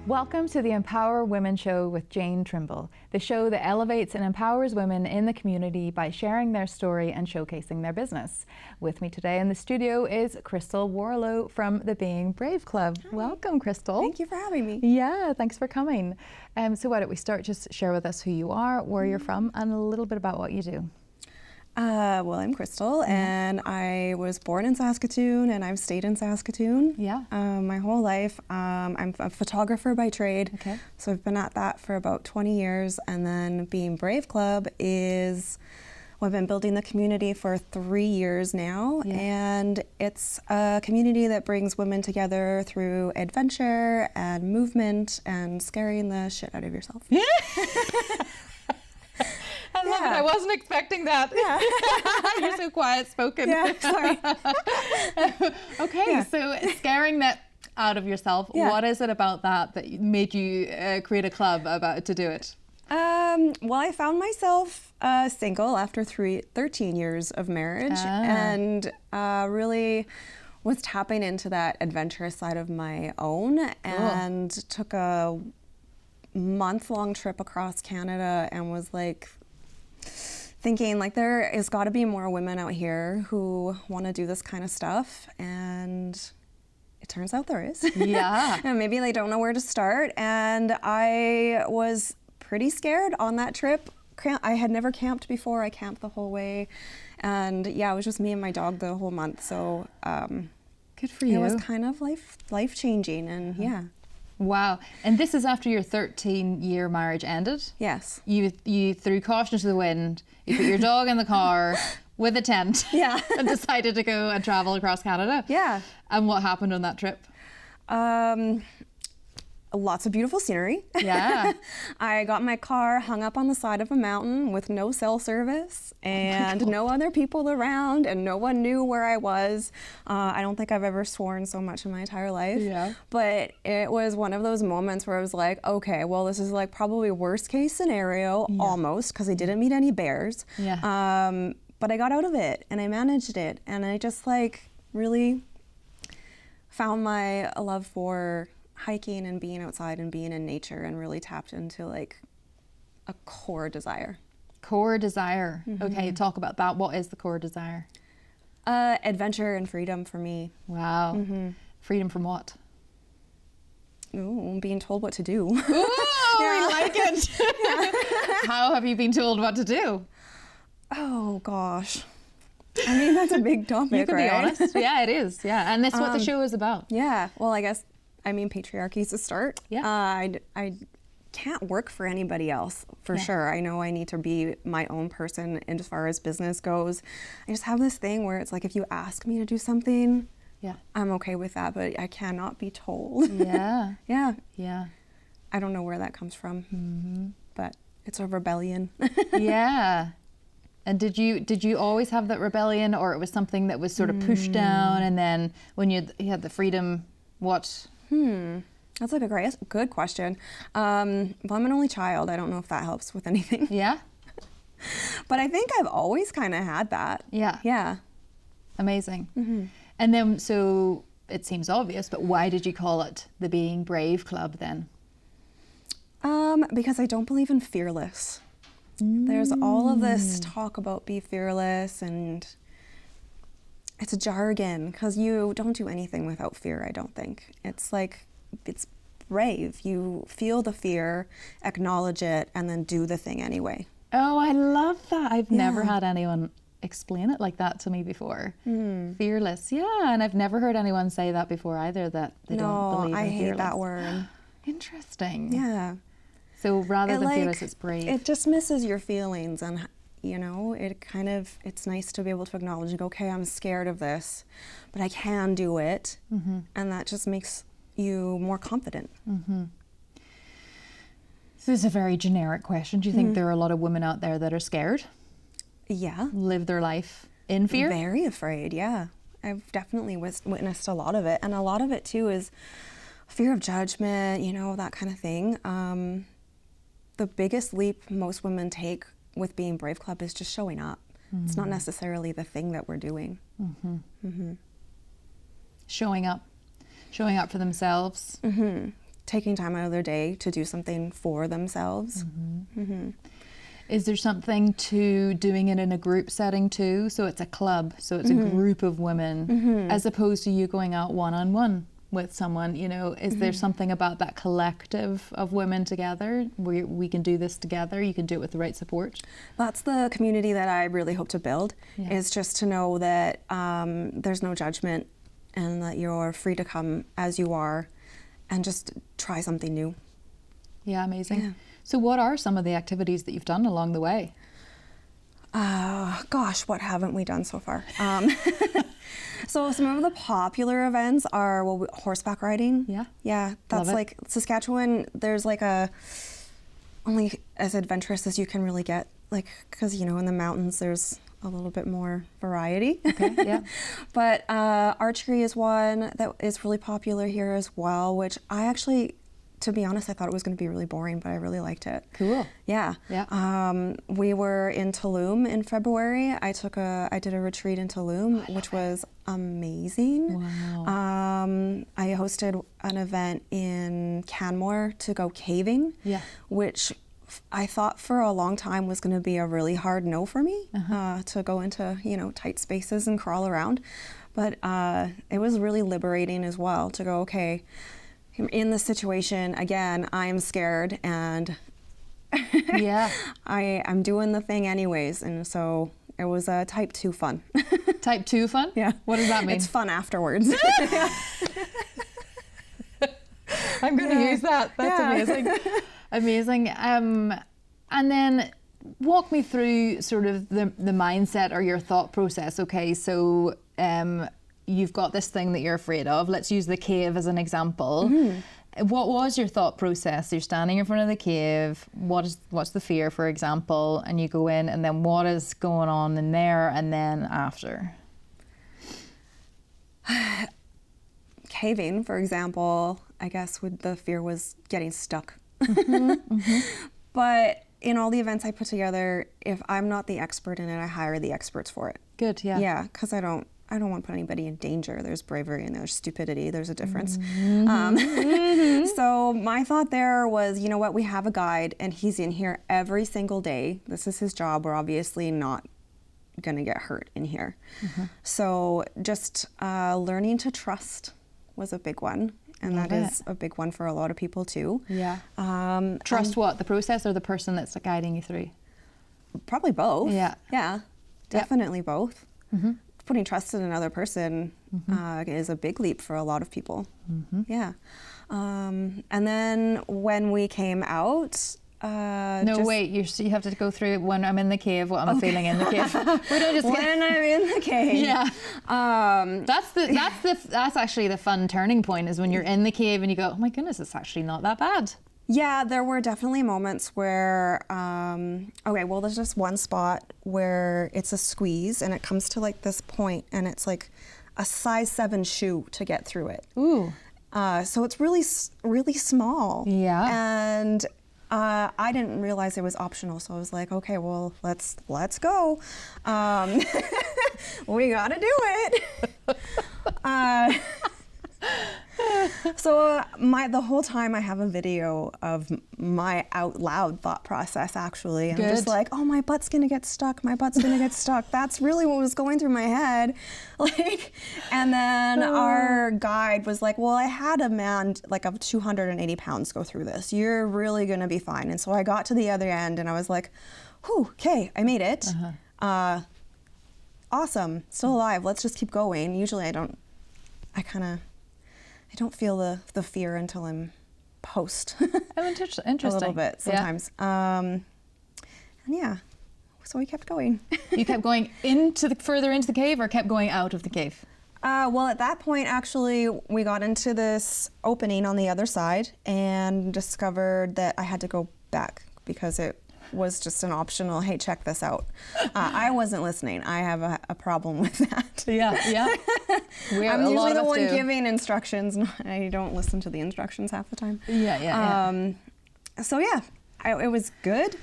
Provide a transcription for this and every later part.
Welcome to the Empower Women Show with Jane Trimble, the show that elevates and empowers women in the community by sharing their story and showcasing their business. With me today in the studio is Crystal Warlow from the Being Brave Club. Hi. Welcome, Crystal. Thank you for having me. Yeah, thanks for coming. So why don't we start, just share with us who you are, where you're from, and a little bit about what you do. Well, I'm Crystal, and I was born in Saskatoon, and I've stayed in Saskatoon my whole life. I'm a photographer by trade, so I've been at that for about 20 years, and then Being Brave Club is, well, I've been building the community for 3 years now, and it's a community that brings women together through adventure and movement and scaring the shit out of yourself. I love it. I wasn't expecting that. You're so quiet spoken. Sorry. Okay, so scaring that out of yourself, what is it about that made you create a club to do it? Well, I found myself single after 13 years of marriage, and really was tapping into that adventurous side of my own, and took a month-long trip across Canada and was like thinking, like, there has got to be more women out here who want to do this kind of stuff, and it turns out there is. And maybe they don't know where to start, and I was pretty scared on that trip. I had never camped before. I camped the whole way, and it was just me and my dog the whole month, so good for you. It was kind of life-changing, and Wow. And this is after your 13-year marriage ended? Yes. You threw caution to the wind, you put your dog in the car with a tent and decided to go and travel across Canada. And what happened on that trip? Lots of beautiful scenery. I got my car hung up on the side of a mountain with no cell service and no other people around, and no one knew where I was. I don't think I've ever sworn so much in my entire life. But it was one of those moments where I was like, okay, well, this is like probably worst case scenario, almost, because I didn't meet any bears. But I got out of it and I managed it, and I just like really found my love for hiking and being outside and being in nature, and really tapped into like a core desire. Core desire. Okay, talk about that. What is the core desire? Adventure and freedom for me. Wow. Freedom from what? Ooh, being told what to do. Ooh, I like it. How have you been told what to do? Oh gosh. I mean, that's a big topic, You can right? be honest. Yeah, it is. Yeah, and that's what the show is about. Well, I guess, I mean, patriarchy is a start. I can't work for anybody else, for sure. I know I need to be my own person as far as business goes. I just have this thing where it's like, if you ask me to do something, I'm okay with that, but I cannot be told. Yeah. I don't know where that comes from, but it's a rebellion. And did you always have that rebellion, or it was something that was sort of pushed down, and then when you had the freedom, what? That's like a good question. Well, I'm an only child. I don't know if that helps with anything. But I think I've always kind of had that. Amazing. And then, so it seems obvious, but why did you call it the Being Brave Club then? Because I don't believe in fearless. There's all of this talk about be fearless, and it's a jargon, because you don't do anything without fear, I don't think. It's like, it's brave. You feel the fear, acknowledge it, and then do the thing anyway. Oh, I love that. I've never had anyone explain it like that to me before. Fearless. And I've never heard anyone say that before either, that they don't believe in fearless. I hate that word. Interesting. So rather than fearless, it's brave. It dismisses your feelings, and it's nice to be able to acknowledge and go, okay, I'm scared of this, but I can do it. And that just makes you more confident. So this is a very generic question. Do you think there are a lot of women out there that are scared? Live their life in fear? Very afraid, I've definitely witnessed a lot of it. And a lot of it too is fear of judgment, that kind of thing. The biggest leap most women take with Being Brave Club is just showing up. It's not necessarily the thing that we're doing. Showing up for themselves. taking time out of their day to do something for themselves. Is there something to doing it in a group setting too? So it's a club, so it's a group of women, as opposed to you going out one-on-one with someone, you know, is there something about that collective of women together where we can do this together, you can do it with the right support? That's the community that I really hope to build, is just to know that there's no judgment and that you're free to come as you are and just try something new. Yeah, amazing. Yeah. So what are some of the activities that you've done along the way? Gosh, what haven't we done so far? So some of the popular events are horseback riding. Yeah, that's like Saskatchewan. There's like only as adventurous as you can really get, like, because you know in the mountains there's a little bit more variety. Okay, yeah. But archery is one that is really popular here as well, which I actually, to be honest, I thought it was going to be really boring, but I really liked it. Cool. Yeah. We were in Tulum in February. I did a retreat in Tulum, which was amazing. Wow. I hosted an event in Canmore to go caving, which I thought for a long time was going to be a really hard no for me, to go into, you know, tight spaces and crawl around. But it was really liberating as well to go, okay, in this situation, again, I'm scared and I'm doing the thing anyways. And so it was a type 2 fun. Type 2 fun? Yeah. What does that mean? It's fun afterwards. I'm going to use that. That's amazing. Amazing. And then walk me through sort of the mindset or your thought process. Okay, so you've got this thing that you're afraid of. Let's use the cave as an example. What was your thought process? You're standing in front of the cave. What's the fear, for example? And you go in, and then what is going on in there, and then after? Caving, for example, I guess the fear was getting stuck. But in all the events I put together, if I'm not the expert in it, I hire the experts for it. Good, yeah. Yeah, because I don't want to put anybody in danger. There's bravery and there's stupidity. There's a difference. So my thought there was, you know what, we have a guide and he's in here every single day. This is his job. We're obviously not going to get hurt in here. So just learning to trust was a big one. And that is a big one for a lot of people too. Yeah. Trust what? The process or the person that's guiding you through? Probably both. Yeah. Yeah. Definitely both. Putting trust in another person is a big leap for a lot of people. Yeah. And then when we came out, wait, you have to go through it when I'm in the cave, what I'm feeling in the cave. We don't just when I'm in the cave. Yeah. That's actually the fun turning point, is when you're in the cave and you go, oh my goodness, it's actually not that bad. Yeah, there were definitely moments where, there's just one spot where it's a squeeze and it comes to like this point and it's like a size 7 shoe to get through it. Ooh. So it's really, really small. Yeah. And I didn't realize it was optional, so I was like, okay, well, let's go. We gotta do it. So the whole time I have a video of my out loud thought process, actually. And I'm just like, oh, my butt's gonna get stuck. My butt's gonna get stuck. That's really what was going through my head. And then our guide was like, well, I had a man like of 280 pounds go through this. You're really gonna be fine. And so I got to the other end and I was like, whew, okay, I made it. Awesome, still alive. Let's just keep going. Usually I don't feel the fear until I'm post. Interesting. A little bit sometimes. And yeah, so we kept going. You kept going further into the cave, or kept going out of the cave? Well, at that point, actually, we got into this opening on the other side and discovered that I had to go back because it was just an optional, hey, check this out. I wasn't listening. I have a problem with that. Yeah. I'm usually the one giving instructions. I don't listen to the instructions half the time. Yeah. So yeah, it was good.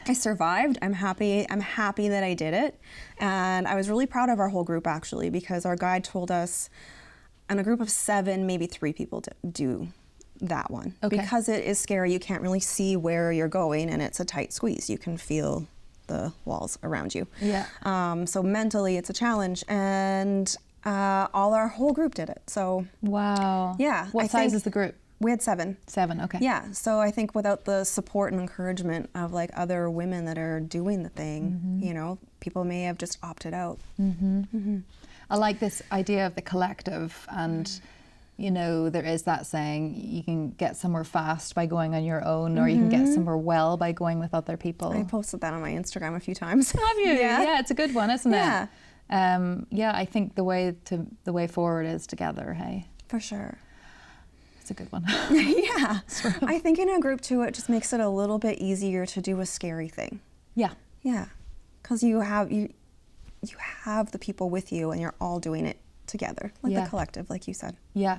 I survived. I'm happy that I did it. And I was really proud of our whole group, actually, because our guide told us, in a group of 7, maybe 3 people do that one. Okay. Because it is scary, you can't really see where you're going, and it's a tight squeeze. You can feel the walls around you. Yeah. So mentally, it's a challenge, and our whole group did it. So wow. yeah. What size is the group? We had 7. 7. Okay. Yeah. So I think without the support and encouragement of like other women that are doing the thing, you know, people may have just opted out. I like this idea of the collective, and you know, there is that saying, you can get somewhere fast by going on your own, or you can get somewhere well by going with other people. I posted that on my Instagram a few times. Have you? Yeah, it's a good one, isn't Yeah. it? Yeah, I think the way forward is together. Hey, For sure. it's a good one. Yeah. I think in a group too, it just makes it a little bit easier to do a scary thing. Yeah. Yeah. Because you have the people with you, and you're all doing it together, like Yeah. the collective, like you said. Yeah.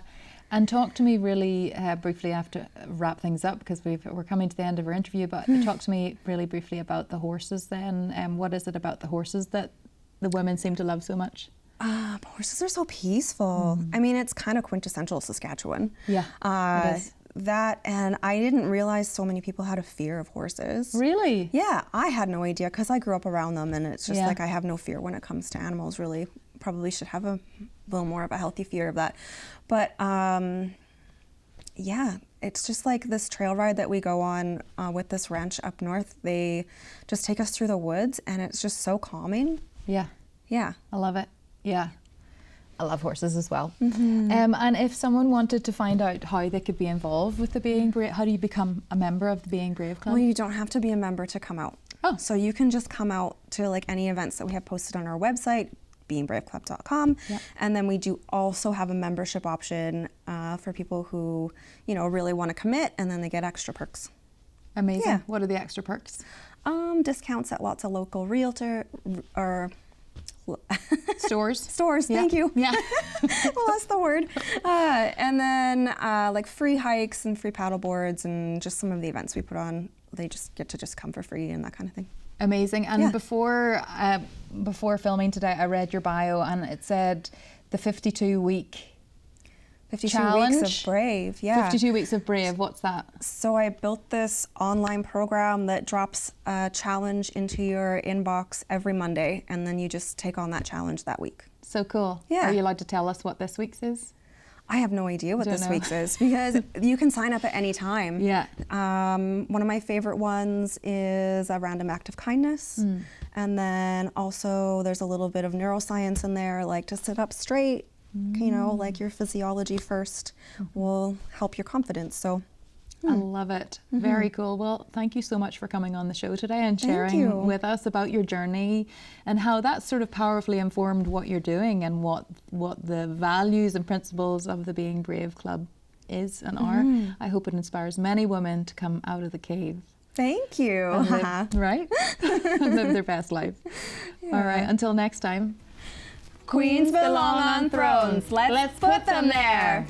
And talk to me really briefly, I have to wrap things up because we're coming to the end of our interview, but talk to me really briefly about the horses then. What is it about the horses that the women seem to love so much? Horses are so peaceful. I mean, it's kind of quintessential Saskatchewan. Yeah, it is. That, and I didn't realize so many people had a fear of horses. Really? Yeah, I had no idea because I grew up around them, and it's just Yeah. like I have no fear when it comes to animals, really. Probably should have a little more of a healthy fear of that. But yeah, it's just like this trail ride that we go on with this ranch up north. They just take us through the woods, and it's just so calming. Yeah. Yeah. I love it. Yeah. I love horses as well. And if someone wanted to find out how they could be involved with the Being Brave, how do you become a member of the Being Brave Club? Well, you don't have to be a member to come out. Oh. So you can just come out to like any events that we have posted on our website, beingbraveclub.com. Yep. And then we do also have a membership option for people who, you know, really want to commit, and then they get extra perks. Amazing. Yeah. What are the extra perks? Discounts at lots of local realtor or Stores. stores. Yeah. Thank you. Yeah. Well, that's the word. And then like free hikes and free paddle boards, and just some of the events we put on, they just get to just come for free and that kind of thing. Amazing. And Yeah. before filming today, I read your bio, and it said the 52-week 52 challenge. weeks of Brave. Yeah. 52 weeks of Brave. What's that? So I built this online program that drops a challenge into your inbox every Monday, and then you just take on that challenge that week. So cool. Yeah. Are you allowed to tell us what this week's is? I have no idea what Don't this know. week's is because you can sign up at any time. Yeah. One of my favorite ones is a random act of kindness. And then also there's a little bit of neuroscience in there, like to sit up straight, you know, like your physiology first will help your confidence. So I love it. Very cool. Well, thank you so much for coming on the show today and Thank sharing you. with us about your journey and how that sort of powerfully informed what you're doing and what the values and principles of the Being Brave Club is and are. I hope it inspires many women to come out of the cave. thank you. And live, right? And live their best life. All right, until next time. Queens belong on thrones. Let's put them there.